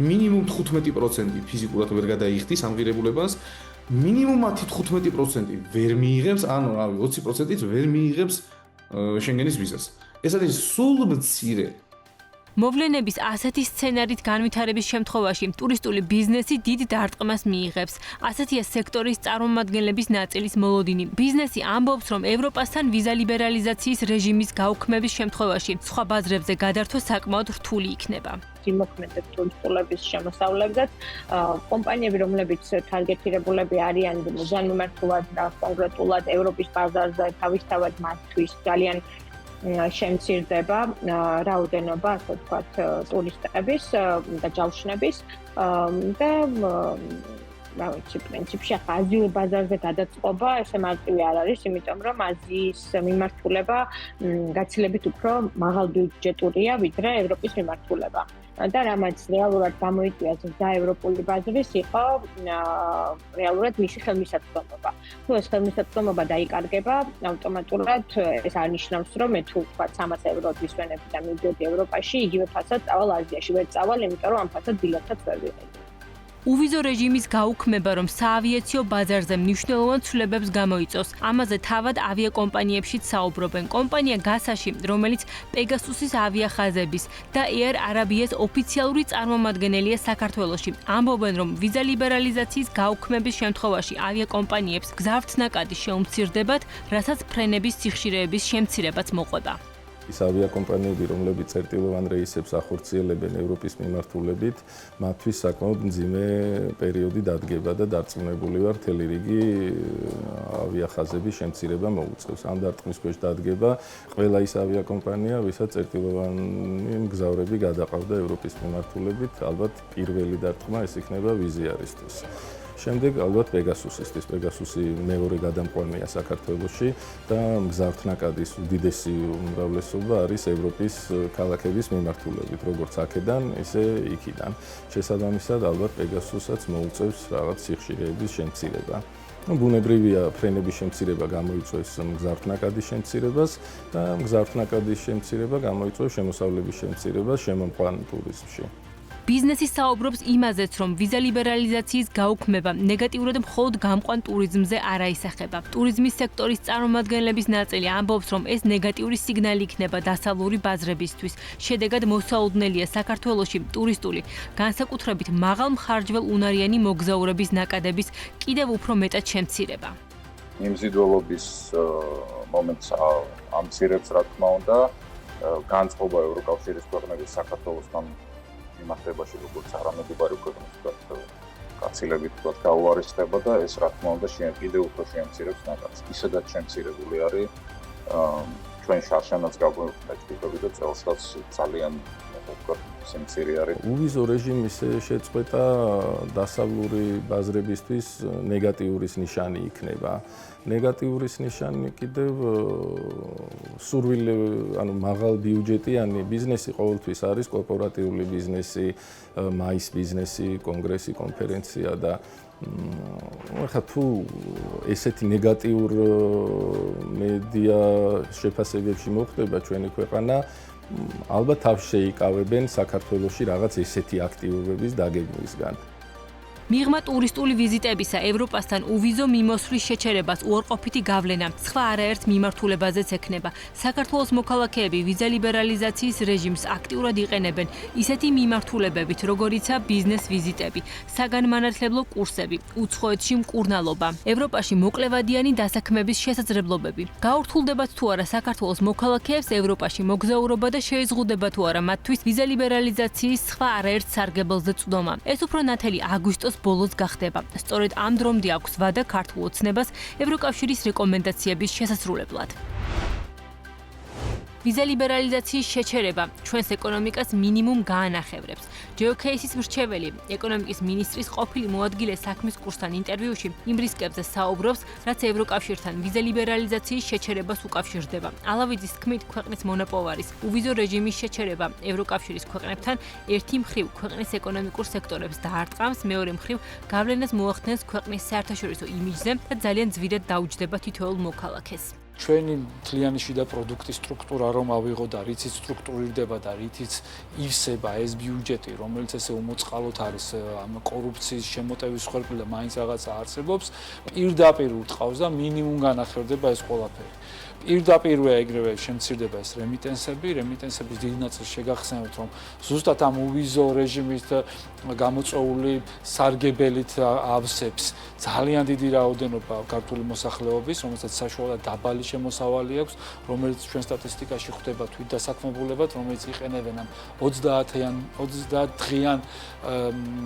მინიმუმ 15% ფიზიკურად ვერ გადაიხდის ამ ღირებულებას, მინიმუმ 15% ვერ მიიღებს, ანუ 20%-ით ვერ მიიღებს შენგენის ვიზას. ეს არის სულ მცირე. მოვლენების ასეთი სცენარით განვითარების შემთხვევაში ტურისტული ბიზნესი დიდ დარტყმას მიიღებს. ასეთია სექტორის წარმომადგენლების ნაწილის მოლოდინი. ბიზნესი ამბობს, რომ ევროპასთან ვიზა ლიბერალიზაციის რეჟიმის გაუქმების შემთხვევაში სხვა ბაზრებზე გადართვა საკმაოდ რთული იქნება. იმოქმედებს ტურისტულების შემოსავლებზეც, კომპანიები, რომლებიც თარგეტირებულები არიან ძალიან მიმართულად და კონკრეტულად ევროპის ბაზარზე თავისთავად მათთვის ძალიან შემცირდება რაოდენობა, ასე ვთქვათ, ტურისტების და ჯავშნების და რა ვიცი, პრინციპში ახლა აზიურ ბაზარზე გადაწყობა ესე მარტივი არ არის, იმიტომ რომ აზიის მიმართულება გაცილებით უფრო მაღალბიუჯეტურია, ვიდრე ევროპის მიმართულება. და რამაც რეალურად გამოიწვია ზრდა ევროპული ბაზრის იყო რეალურად მისი ხელმისაწვდომობა. თუ ეს ხელმისაწვდომობა დაიკარგება, ავტომატურად ეს არნიშნავს, რომ მე თუ ვთქვათ 300 ევროდ ვისვენებ და მივდიოდი ევროპაში, იგივე ფასად წავალ აზიაში, ვერ წავალ, იმიტომ რომ ამ ფასად ბილეთსაც ვერ ვიყიდი. უვიზო რეჟიმის გაუქმება, რომ საავიაციო ბაზარზე მნიშვნელოვან ცვლილებებს გამოიწვევს. ამაზე თავად ავიაკომპანიებშიც საუბრობენ. კომპანია გასაში, რომელიც პეგასუსის ავიახაზების და Air Arabia's ოფიციალური წარმომადგენელია საქართველოში, ამბობენ, რომ ვიზა ლიბერალიზაციის გაუქმების შემთხვევაში ავიაკომპანიებს გზავრთნაკადი შეუმცირდებათ, რასაც ფრენების სიხშირეების შემცირებაც მოყვება. ის ავიაკომპანიები, რომლებიც წერტილოვან რეისებს ახორციელებენ ევროპის მიმართულებით, მათთვის საკმაოდ მძიმე პერიოდი დადგება და დარწმუნებული ვარ, მთელი რიგი ავიახაზების შემცირება მოუწევს. ამ დარტყმის ქვეშ დადგება ყველა ის ავიაკომპანია, ვისაც წერტილოვანი მგზავრები გადაყავდა ევროპის მიმართულებით, ალბათ პირველი დარტყმა ეს იქნება ვიზიარისთვის. შემდეგ ალბათ პეგასუსისთვის. პეგასუსი მეორე გადამყვანია საქართველოში და მგზავრთნაკადის უდიდესი უმრავლესობა არის ევროპის ქალაქების მიმართულებით, როგორც აქედან, ისე იქიდან. შესაბამისად, ალბათ პეგასუსაც მოუწევს რაღაც სიხშირეების შემცირება. ბუნებრივია ფრენების შემცირება გამოიწვევს მგზავრთნაკადის შემცირებას და მგზავრთნაკადის შემცირება გამოიწვევს შემოსავლების შემცირებას შემომყვან ტურიზმში. ბიზნესი საუბრობს იმაზეც, რომ ვიზა ლიბერალიზაციის გაუქმება ნეგატიურად მხოლოდ გამყვან ტურიზმზე არ აისახება. ტურიზმის სექტორის წარმომადგენლების ნაწილი ამბობს, რომ ეს ნეგატიური სიგნალი იქნება დასავლური ბაზრებისთვის. შედეგად მოსაუდნელია საქართველოში ტურისტული, განსაკუთრებით მაღალმხარჯველ უნარიანი მოგზაურების ნაკადების კიდევ უფრო მეტად შემცირება. მიმზიდველობის მომენტს ამცირებს, რა თქმა უნდა, განწყობა ევროკავშირის ქვეყნების საქართველოსთან მიმართებაში, როგორც არამედობარი ქვეყნის გაცილებით გაუარესდება და ეს რა თქმა უნდა კიდევ უფრო შემცირებს ნაკადს. ისედაც შემცირებული არის ჩვენ შარშანაც გაგვეჭდები და წელსაც ძალიან სიმცირე არის. უვიზო რეჟიმის შეწყვეტა დასავლური ბაზრებისთვის ნეგატიურის ნიშანი იქნება. ნეგატიურის ნიშანი კიდევ სურვილი, ანუ მაღალ ბიუჯეტიანი ბიზნესი ყოველთვის არის კორპორატიული ბიზნესი, მაის ბიზნესი, კონგრესი, კონფერენცია და ახლა თუ ესეთი ნეგატიურ მედია შეფასებებში მოხდება ჩვენი ქვეყანა, ალბათ თავს შეიკავებენ საქართველოში რაღაც ესეთი აქტივობების დაგეგმვისგან. მიღმა ტურისტული ვიზიტებისა ევროპასთან უვიზო მიმოსვლის შეჩერებას უარყოფითი გავლენა სხვა არაერთ მიმართულებაზეც ექნება. საქართველოს მოქალაქეები ვიზა ლიბერალიზაციის რეჟიმს აქტიურად იყენებენ ისეთი მიმართულებებით, როგორიცაა ბიზნეს ვიზიტები, საგანმანათლებლო კურსები, უცხოეთში მკურნალობა, ევროპაში მოკლევადიანი დასაქმების შესაძლებლობები. გაურთულდებათ თუ არა საქართველოს მოქალაქეებს ევროპაში მოგზაურობა და შეიზღუდება თუ არა მათთვის ვიზა ლიბერალიზაციის სხვა არაერთ სარგებელზე წვდომა. ეს უფრო ნათელი აგვისტოს ბოლოს გახდება. სწორედ ამ დრომდე აქვს ვადა ქართულ ოცნებას ევროკავშირის რეკომენდაციების შესასრულებლად. ვიზა ლიბერალიზაციის შეჩერება ჩვენს ეკონომიკას მინიმუმ გაანახევრებს. ჯეოქეისის მრჩეველი, ეკონომიკის მინისტრის ყოფილი მოადგილე საქმის კურსთან ინტერვიუში იმ რისკებზე საუბრობს, რაც ევროკავშირთან ვიზა ლიბერალიზაციის შეჩერებას უკავშირდება. ალავიძის თქმით, ქვეყნის მონოპოვარის უვიზო რეჟიმის შეჩერება ევროკავშირის ქვეყნებთან ერთი მხრივ ქვეყნის ეკონომიკურ სექტორებს დაარტყამს, მეორე მხრივ გავლენას მოახდენს ქვეყნის საერთაშორისო იმიჯზე და ძალიან ძვირად დაუჯდება თითოეულ მოქალაქეს. ჩვენი მთლიანი შიდა პროდუქტის სტრუქტურა რომ ავიღო და რითიც სტრუქტურირდება და რითიც ივსება ეს ბიუჯეტი, რომელიც ესე უმოწყალოდ არის ამ კორუფციის შემოტევის ხერხი და მაინც რაღაცა არსებობს, პირდაპირ უტყავს და მინიმუმ განახერდება ეს ყველაფერი. პირდაპირვე ეგრევე შემცირდება ეს რემიტენსების დიდი ნაწილი შეგახსენებთ, რომ ზუსტად ამ უვიზო რეჟიმით გამოწვეული სარგებელით ავსებს ძალიან დიდი რაოდენობა ქართული მოსახლეობის, რომელსაც საშუალო დაბალი შემოსავალი აქვს, რომელიც ჩვენ სტატისტიკაში ხვდება თვით დასაქმებულებად, რომელიც იყენებენ ამ 30 დღიან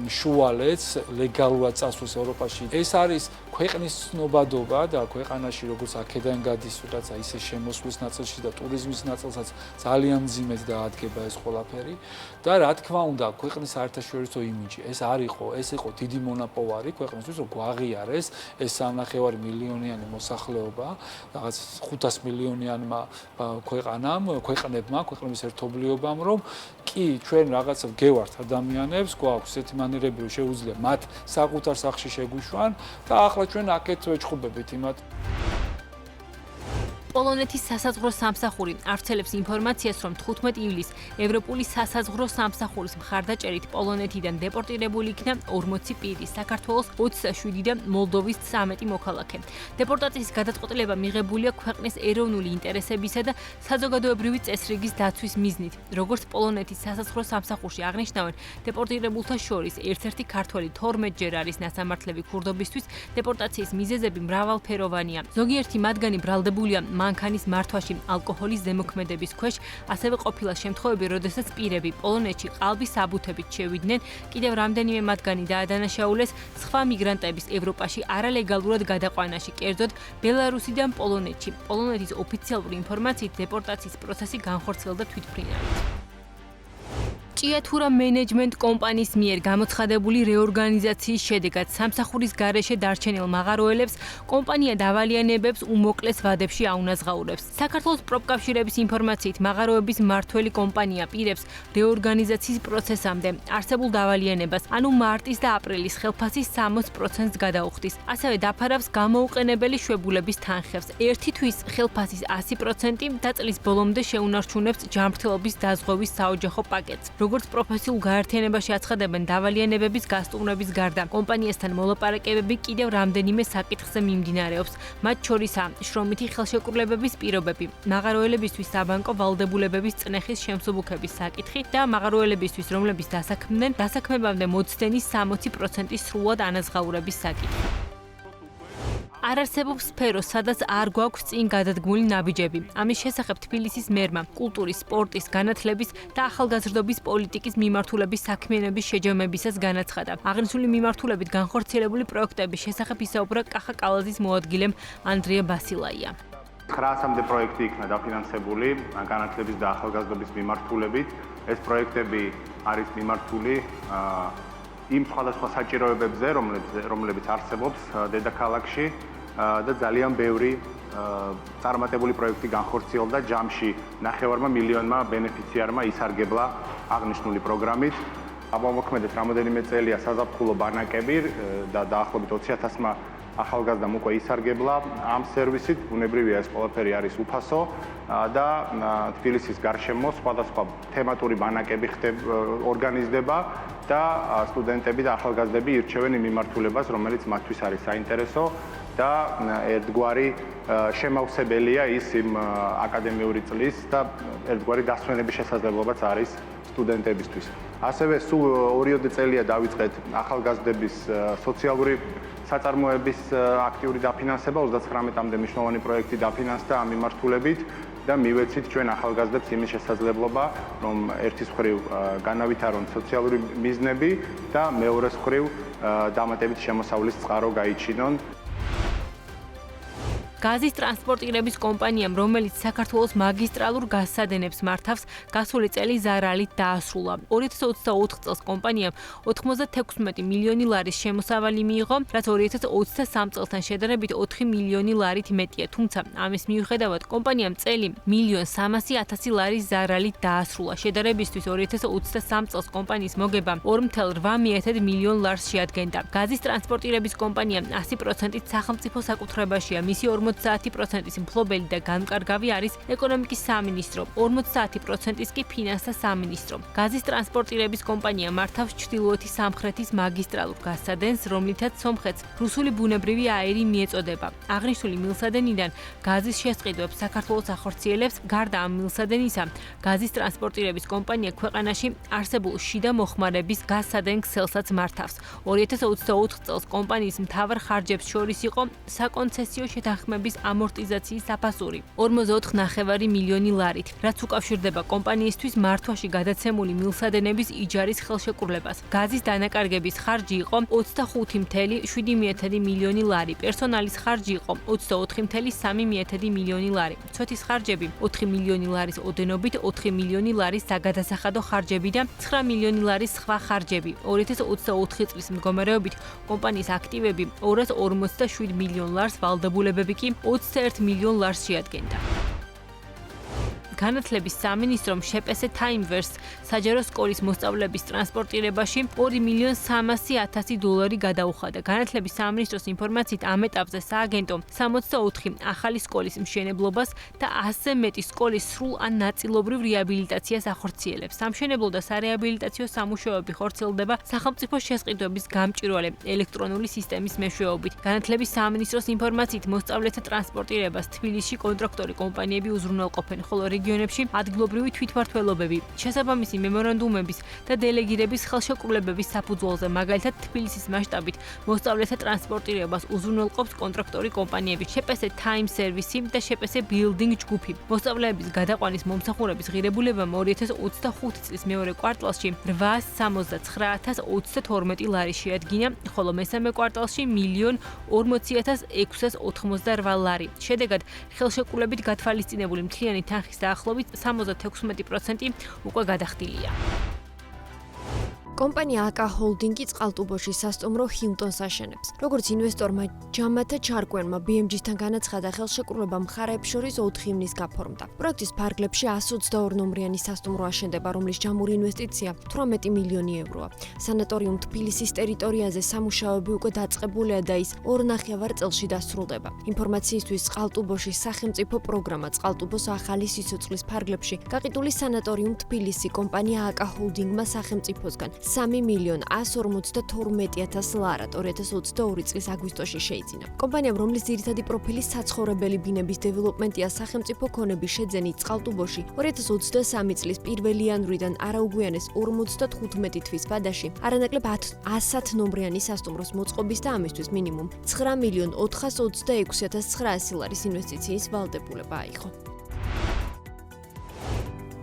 შუალედს ლეგალურად წასვლის ევროპაში. ეს არის ქვეყნის ცნობადობა და ქვეყანაში როგორც აქედან გადის ვიღაცა ისე შემოსვლის ნაწილში და ტურიზმის ნაწილსაც ძალიან მძიმედ დაადგება ეს ყველაფერი და რა თქმა უნდა ქვეყნის საერთაშორისო იმიჯი ეს იყო დიდი მონაპოვარი ქვეყნისთვის რომ გვაღიარეს ეს 3.5 მილიონიანი მოსახლეობა რაღაც 500 მილიონიანმა ქვეყნებმა ქვეყნების ერთობლიობამ რომ კი ჩვენ რაღაცა გევართ ადამიანებს გვაქვს ესეთი მანერები რომ შეუძლია მათ საკუთარ სახლში შეგვიშვან და ახლა ჩვენ აქეთ ვეჭხუბებით იმათ პოლონეთის სასაზღვრო სამსახური ავრცელებს ინფორმაციას, რომ 15 ივლისს ევროპული სასაზღვრო სამსახურის მხარდაჭერით პოლონეთიდან დეპორტირებული იქნა 40 პირი, საქართველოს 27 და მოლდოვის 13 მოქალაქე. დეპორტაციის გადაწყვეტილება მიღებულია ქვეყნის ეროვნული ინტერესებისა და საზოგადოებრივი წესრიგის დაცვის მიზნით. როგორც პოლონეთის სასაზღვრო სამსახურში აღნიშნავენ, დეპორტირებულთა შორის ერთ-ერთი ქართველი 12ჯერ არის ნასამართლები ქურდობისთვის, დეპორტაციის მიზეზები მრავალფეროვანია. ზოგიერთი მათგანი ბრალდებულია მანქანის მართვაში ალკოჰოლის ზემოქმედების ქვეშ, ასევე ყოფილა შემთხვევები, როდესაც პირები პოლონეთში ყალბის საბუთებით შევიდნენ, კიდევ რამდენიმე მათგანი დაადანაშაულეს სხვა მიგრანტების ევროპაში არალეგალურად გადაყვანაში, კერძოდ ბელარუსიდან პოლონეთში. პოლონეთის ოფიციალური ინფორმაციით დეპორტაციის პროცესი განხორციელდა თვითმფრინავით. ჭიათურა მენეჯმენტ კომპანიის მიერ გამოცხადებული რეორგანიზაციის შედეგად სამსახურის გარეშე დარჩენილ მაღაროელებს კომპანია დავალიანებებს უმოკლეს ვადებში აუნაზღაურებს. საქართველოს პროფკავშირების ინფორმაციით მაღაროების მმართველი კომპანია პირებს რეორგანიზაციის პროცესამდე არსებულ დავალიანებას, ანუ მარტის და აპრილის ხელფასის 60%-ს გადაუხდის. ასევე დაფარავს გამოუყენებელი შვებულების თანხებს. ერთი თვის ხელფასის 100% და წლის ბოლომდე შეუნარჩუნებს ჯანმრთელობის დაზღვევის საოჯახო პაკეტს. როგორც პროფესიულ გაერთიანებაში აცხადებენ, დავალიანებების გასტუმრების გარდა კომპანიასთან მოლაპარაკებები კიდევ რამდენიმე საკითხზე მიმდინარეობს. მათ შორისაა შრომითი ხელშეკრულებების პირობები, მაღაროელებისთვის საბანკო ვალდებულებების წნეხის შემსუბუქების საკითხი და მაღაროელებისთვის, რომლებიც დასაქმდნენ, დასაქმებამდე მოცდენის 60%-ის სრულად ანაზღაურების საკითხი. არ არსებობს სფერო, სადაც არ გვაქვს წინ გადადგმული ნაბიჯები. ამის შესახებ თბილისის მერმა კულტურის, სპორტის, განათლების და ახალგაზრდობის პოლიტიკის მიმართულების საქმიანობის შეჯამებისას განაცხადა. აღნიშნული მიმართულებით განხორციელებული პროექტების შესახებ ისაუბრა კახა კალაძის მოადგილემ ანდრია ბასილაია. 900-მდე პროექტი იქნა დაფინანსებული განათლების და ახალგაზრდობის მიმართულებით. ეს პროექტები არის მიმართული იმ სხვადასხვა საჭიროებებზე, რომლებიც არსებობს დედაქალაქში და ძალიან ბევრი წარმატებული პროექტი განხორციელდა ჯამში 9.5 მილიონმა ბენეფიციარმა ისარგებლა აღნიშნული პროგრამით. ამომოქმედეთ რამოდენიმე წელია საზაფხულო ბანაკები და დაახლოებით 20,000-მა ახალგაზრდამ უკვე ისარგებლა ამ სერვისით. ბუნებრივია ეს ყველაფერი არის უფასო და თბილისის გარშემო სხვადასხვა თემატური ბანაკები ორგანიზდება და სტუდენტები და ახალგაზრდები ირჩევენ იმ მიმართულებას, რომელიც მათთვის არის საინტერესო და ერთგვარი შემავსებელია ის იმ აკადემიური წლის და ერთგვარი დასვენების შესაძლებლობაც არის სტუდენტებისთვის. ასევე სულ 2 წელია დავიწყეთ ახალგაზრდების სოციალური საწარმოების აქტიური დაფინანსება, 39-მდე მნიშვნელოვანი პროექტი დაფინანსდა ამ მიმართულებით და მივეცით ჩვენ ახალგაზრდებს იმის შესაძლებლობა, რომ ერთის მხრივ განავითარონ სოციალური მიზნები და მეორეს მხრივ დამატებით შემოსავლის წყარო გაიჩინონ. გაზის ტრანსპორტირების კომპანიამ, რომელიც საქართველოს მაგისტრალურ გაზსადენებს მართავს, გასული წელი ზარალით დაასრულა. 2024 წელს კომპანიამ 96 მილიონი ლარის შემოსავალი მიიღო, რაც 2023 წელთან შედარებით 4 მილიონი ლარით მეტია. თუმცა, ამის მიუხედავად, კომპანიამ წელი 1.3 მილიონი ლარის ზარალით დაასრულა. შედარებისთვის 2023 წელს კომპანიის მოგება 2.8 მილიონ ლარს შეადგენდა. გაზის ტრანსპორტირების კომპანია 100%-ით სახელმწიფო საკუთრებაშია. მისი 50%-ის მფლობელი და განკარგავი არის ეკონომიკის სამინისტრო, 50%-ის კი ფინანსთა სამინისტრო. გაზის ტრანსპორტირების კომპანია მართავს ჩრდილოეთის სამხრეთის მაგისტრალურ გაზსადენს, რომლითაც სომხეთს რუსული ბუნებრივი აირი მიეწოდება. აღნიშნული მილსადენიდან გაზის შესყიდვებს საქართველოს ახორციელებს, გარდა ამ მილსადენისა, გაზის ტრანსპორტირების კომპანია ქვეყანაში არსებულ შიდა მოხმარების გაზსადენ ქსელსაც მართავს. 2024 წელს კომპანიის მთავარ ხარჯებს შორის იყო საკონცესიო შეთანხმებები შრომების ამორტიზაციის საფასური 44.5 მილიონი ლარით, რაც უკავშირდება კომპანიისთვის მართვაში გადაცემული მილსადენების იჯარის ხელშეკრულებას. გაზის დანაკარგების ხარჯი იყო 25.7 მილიონი ლარი, პერსონალის ხარჯი იყო 24.3 მილიონი ლარი, მცვეთის ხარჯები 4 მილიონი ლარის ოდენობით, 4 მილიონი ლარის საგადასახადო ხარჯები და 9 მილიონი ლარის სხვა ხარჯები. 2024 წლის მდგომარეობით კომპანიის აქტივები 247 მილიონ ლარს, ვალდებულებები კი 21 მილიონ ლარს შეადგენდა. განათლების სამინისტრომ შეპესე Timeverse საჯარო სკოლის მოსწავლეების ტრანსპორტირებაში $2,300,000 გადაუხადა. განათლების სამინისტროს ინფორმაციით ამ ეტაპზე სააგენტომ 64 ახალი სკოლის მშენებლობას და 100-ზე მეტი სკოლის სრულ ან ნაწილობრივ რეაბილიტაციას ახორციელებს. სამშენებლო და სარეაბილიტაციო სამუშაოები ხორციელდება სახელმწიფო შესყიდვების გამჭვირვალე ელექტრონული სისტემის მეშვეობით. განათლების სამინისტროს ინფორმაციით მოსწავლეთა ტრანსპორტირებას თბილისში კონტრაქტორი კომპანიები უზრუნველყოფენ, ხოლო რეგიონებში ადგილობრივი თვითმმართველობები შესაბამისი მემორანდუმების და დელეგირების ხელშეკრულებების საფუძველზე, მაგალითად თბილისის მასშტაბით მოსწავლეთა ტრანსპორტირებას უზრუნველყოფს კონტრაქტორი კომპანიები შეპესე Time Service და შეპესე Building ჯგუფი. მოსწავლეების გადაყვანის მომსახურების ღირებულებამ 2025 წლის მეორე კვარტალში 839,032 ლარი შეადგინა, ხოლო მესამე კვარტალში 1,40,688 ლარი. შედეგად ხელშეკრულებით გათვალისწინებული მთლიანი თანხის დაახლოებით 76% უკვე გადახდილია. კომპანია აკა ჰოლდინგი წყალტუბოში სასტუმრო ჰილტონს აშენებს. როგორც ინვესტორმა ჯამათა ჩარკვენმა BMG-თან განაცხადა, ხელშეკრულება მხარეებს შორის 4 ივნის გაფორმდა. პროექტის ფარგლებში 122 ნომრიანი სასტუმრო აშენდება, რომლის ჯამური ინვესტიცია 18 მილიონი ევროა. სანატორიუმ თბილისის ტერიტორიაზე სამუშაოები უკვე დაწყებულია და ის 2.5 წელში დასრულდება. ინფორმაციისთვის წყალტუბოში სახელმწიფო პროგრამა წყალტუბოს ახალი სიცოცხლის ფარგლებში გაყიდული სანატორიუმ თბილისი კომპანია აკა ჰოლდინგმა სახელმწიფოსგან 3.152.000 ლარად 2022 წლის აგვისტოში შეიძინა. კომპანიამ, რომლის ძირითადი პროფილი საცხოვრებელი ბინების დეველოპმენტია, სახელმწიფო ქონების შეძენით წყალტუბოში 2023 წლის 1 იანვრიდან არაუგვიანეს 55 თვის ვადაში არანაკლებ 100 ნომრიანი სასტუმროს მოწყობის და ამისთვის მინიმუმ 9.426.900 ლარის ინვესტიციის ვალდებულება აიღო.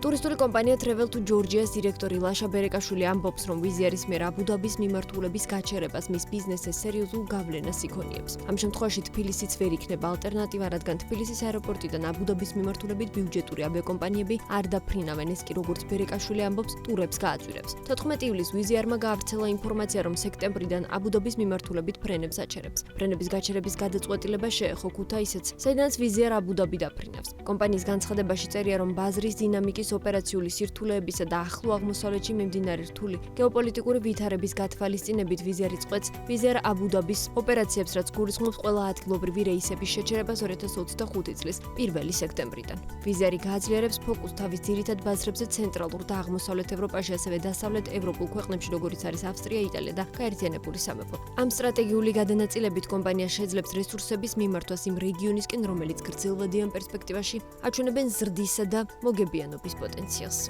ტურისტული კომპანია Travel to Georgia-ს დირექტორი ლაშა ბერეკაშვილი ამბობს, რომ ვიზიარის მიერ აბუდაბის მიმართულების გაჩერებას მის ბიზნესზე სერიოზულ გავლენას იქონიებს. ამ შემთხვევაში თბილისიც ვერ იქნება ალტერნატივა, რადგან თბილისის აეროპორტიდან აბუდაბის მიმართულებით ბიუჯეტური ავიაკომპანიები არ დაფრინავენ. ეს კი, როგორც ბერეკაშვილი ამბობს, ტურებს გააძვირებს. 14 ივლისს ვიზიარმა გაავრცელა ინფორმაცია, რომ სექტემბრიდან აბუდაბის მიმართულებით ფრენებს აჩერებს. ფრენების გაჩერების გადაწყვეტილება შეეხო ქუთაისეთს, საიდანაც ვიზიარ აბუდაბი დაფრინავს. კომპანიის განცხადებაში წერია, რომ ბაზრის დინამიკის ოპერაციული სირთულეებისა და ახლო აღმოსავლეთში მიმდინარე რთული გეოპოლიტიკური ვითარების გათვალისწინებით ვიზიარი წყვეტს ვიზიარ აბუდაბის ოპერაციებს, რაც გულისხმობს ყველა ადგილობრივი რეისების შეჩერებას 2025 წლის 1 სექტემბრიდან. ვიზიარი გააძლიერებს ფოკუსს თავის ძირითად ბაზრებზე ცენტრალურ და აღმოსავლეთ ევროპაში, ასევე დასავლეთ ევროპულ ქვეყნებში, როგორიც არის ავსტრია, იტალია და გაერთიანებული სამეფო. ამ სტრატეგიული გადანაწილებით კომპანია შეძლებს რესურსების მიმართვას იმ რეგიონისკენ, რომელიც გრძელვადიან პერსპექტივაში აჩვენებენ ზრდისა და მოგებიანობის პოტენციალს.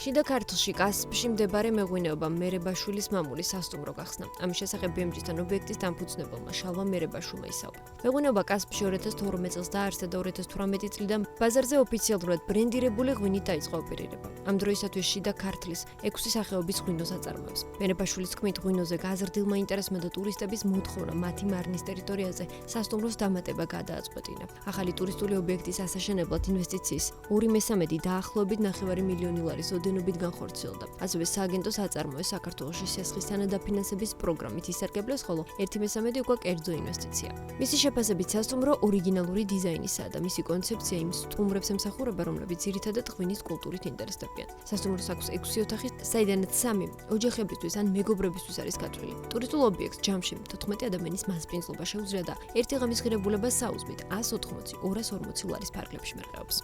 შიდა ქართლში კასპში მდებარე მეღვინეობა მერებაშვილის მამულის სასტუმრო გახსნა. ამის შესახებ BMG-თან ობიექტის დამფუძნებელმა შალვა მერებაშვილმა ისაუბრა. მეღვინეობა კასპში 2012 წელს დაარსდა და 2018 წლიდან ბაზარზე ოფიციალურად ბრენდირებული ღვინით დაიწყო ოპერირება. ამ დროისათვის შიდა ქართლის 6 სახეობის ღვინოს აწარმოებს. მერებაშვილის თქმით, ღვინოზე გაზრდილმა ინტერესმა და ტურისტების მოთხოვნა მათი მარნის ტერიტორიაზე სასტუმროს დამატება გადააწყვეტინა. ახალი ტურისტული ობიექტის ასაშენებლად ინვესტიციის 2/3 დაახლოებით 9 მილიონი ლარის ოდენობით განხორციელდა. ასევე სააგენტოს აწარმოეს საქართველოში სესხის თანადაფინანსების პროგრამით ისარგებლეს, ხოლო 1/3 უკვე კერძო ინვესტიცია. მისი შეფასებით სასტუმრო ორიგინალური დიზაინისაა და მისი კონცეფცია იმ სტუმრებს ემსახურება, რომლებიც ძირითადად ღვინის კულტურით ინტერესდებიან. სასტუმროს აქვს 6 ოთახი, საიდანაც 3 ოჯახებისთვის ან მეგობრებისთვის არის გათვლილი. ტურისტულ ობიექტს ჯამში 14 ადამიანის მასპინძლობა შეუძლია და ერთი ღამის ღირებულება საუზმით 180-240 ლარის ფარგლებში მერყეობს.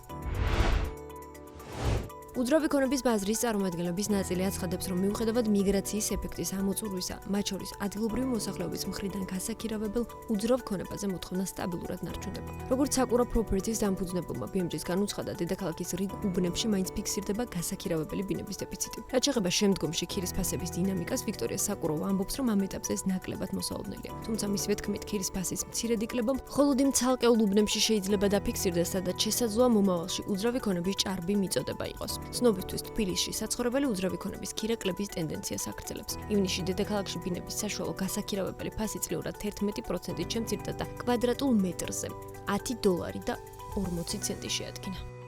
უძრავი ქონების ბაზრის წარმომადგენლების ნაწილი აცხადებს, რომ მიუხედავად მიგრაციის ეფექტის ამოწურვისა, მათ შორის ადგილობრივი მოსახლეობის მხრიდან გასაქირავებელ უძრავ ქონებაზე მოთხოვნა სტაბილურად ნარჩუნდება. როგორც საკურა პროპერტის დამფუძნებელმა BMG-ს განუცხადა, დედაქალაქის რიგ უბნებში მაინც ფიქსირდება გასაქირავებელი ბინების დეფიციტი. რაც შეეხება შემდგომში ქირის ფასების დინამიკას, ვიქტორია საკუროვა ამბობს, რომ ამ ეტაპზე ეს ნაკლებად მოსაოდნელია. თუმცა მისივე თქმით, ქირის ფასის მცირედ იკლება მხოლოდ იმ ცალკეულ უბნებში შეიძლება დაფიქსირდეს, სადაც შესაძლოა მომავალში უძრავი ქონების ჭარბი მიწოდება იყოს. ცნობისთვის თბილისში საცხოვრებელი უძრავი ქონების ქირა კლების ტენდენციას აგრძელებს. ივნისში დედაქალაქში ბინების საშუალო გასაქირავებელი ფასი წლიურად 11%-ით შემცირდა და კვადრატულ მეტრზე $10 და 40 ცენტი შეადგინა.